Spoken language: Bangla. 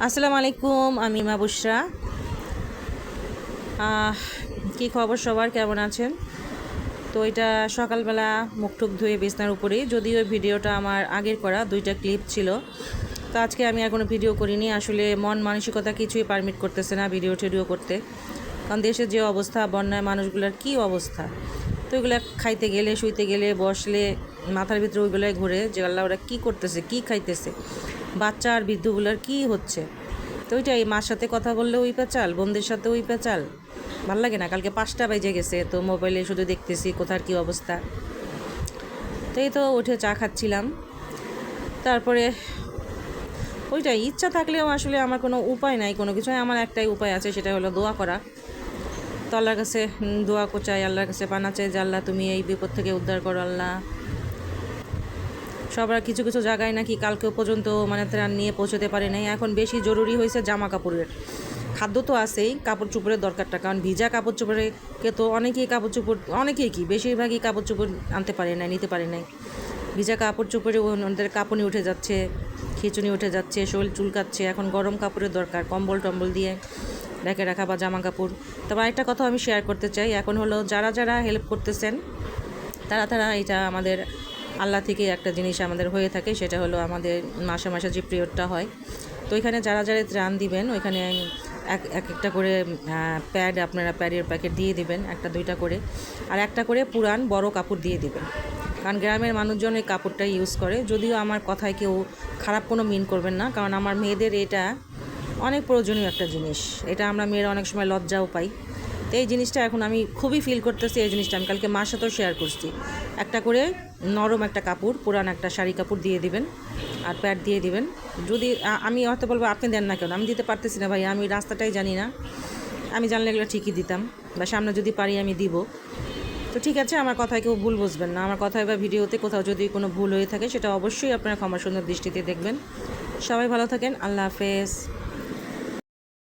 আসসালামু আলাইকুম, আমি মা বুশরা। কি খবর সবার, কেমন আছেন? তো এটা সকালবেলা মুখ টুক ধুয়ে বিছনার উপরেই, যদিও ভিডিওটা আমার আগের করা দুইটা ক্লিপ ছিল। তো আজকে আমি আর কোনো ভিডিও করিনি, আসলে মন মানসিকতা কিছুই পারমিট করতেছে না ভিডিও টিডিও করতে। কারণ দেশের যে অবস্থা, বন্যায় মানুষগুলোর কি অবস্থা, তো ওইগুলো খাইতে গেলে, শুইতে গেলে, বসলে মাথার ভিতরে ওইগুলোই ঘুরে যে আল্লাহ ওরা কী করতেছে, কী খাইতেছে, বাচ্চা আর বৃদ্ধগুলোর কী হচ্ছে। তো ওইটাই, মার সাথে কথা বললে ওই পেঁচাল, বোনদের সাথে ওই পেঁচাল, ভাল লাগে না। কালকে 5টা বেজে গেছে, তো মোবাইলে শুধু দেখতেছি কোথার কী অবস্থা। তো এই তো উঠে চা খাচ্ছিলাম। তারপরে ওইটাই, ইচ্ছা থাকলেও আসলে আমার কোনো উপায় নাই কোনো কিছু। আমার একটাই উপায় আছে, সেটা হলো দোয়া করা। তো আল্লাহর কাছে দোয়া চাই, আল্লাহর কাছে পানা চাই যে আল্লাহ তুমি এই বিপদ থেকে উদ্ধার করো আল্লাহ। সবার কিছু কিছু জায়গায় নাকি কালকেও পর্যন্ত মানে ত্রাণ নিয়ে পৌঁছতে পারে নাই। এখন বেশি জরুরি হয়েছে জামা কাপড়ের, খাদ্য তো আছেই, কাপড় চোপড়ের দরকারটা। কারণ ভিজা কাপড় চোপড়েকে তো অনেকেই কি বেশিরভাগই কাপড় চোপড় আনতে পারে নাই, নিতে পারে নাই। ভিজা কাপড় চোপড়ে ওদের কাঁপুনি উঠে যাচ্ছে, খিঁচুনি উঠে যাচ্ছে, শরীর চুলকাচ্ছে। এখন গরম কাপড়ের দরকার, কম্বল টম্বল দিয়ে রেখে রাখা বা জামা কাপড়। তবে আরেকটা কথা আমি শেয়ার করতে চাই, এখন হলো যারা যারা হেল্প করতেছেন তারা এটা আমাদের আল্লাহ থেকে একটা জিনিস আমাদের হয়ে থাকে, সেটা হলো আমাদের মাসে মাসে যে পিরিয়ডটা হয়। তো ওইখানে যারা যারা ত্রাণ দিবেন, ওইখানে একটা করে প্যাড, আপনারা প্যাডের প্যাকেট দিয়ে দিবেন, একটা দুইটা করে, আর একটা করে পুরান বড় কাপড় দিয়ে দিবেন। কারণ গ্রামের মানুষজন এই কাপড়টা ইউজ করে। যদিও আমার কথায় কেউ খারাপ কোনো মিন করবেন না, কারণ আমার মেয়েদের এটা অনেক প্রয়োজনীয় একটা জিনিস। এটা আমরা মেয়েরা অনেক সময় লজ্জাও পাই। তো এই জিনিসটা এখন আমি খুবই ফিল করতেছি। এই জিনিসটা আমি কালকে মার সাথেও শেয়ার করছি। একটা করে নরম একটা কাপড়, পুরান একটা শাড়ি কাপড় দিয়ে দিবেন, আর প্যাড দিয়ে দিবেন। যদি আমি হয়তো বলবো আপনি দেন না কেন, আমি দিতে পারতেছি না ভাই, আমি রাস্তাটাই জানি না। আমি জানলে এগুলো ঠিকই দিতাম, বা সামনে যদি পারি আমি দিব। তো ঠিক আছে, আমার কথায় কেউ ভুল বুঝবেন না। আমার কথায় বা ভিডিওতে কোথাও যদি কোনো ভুল হয়ে থাকে, সেটা অবশ্যই আপনারা ক্ষমা সুন্দর দৃষ্টিতে দেখবেন। সবাই ভালো থাকেন, আল্লাহ হাফেজ।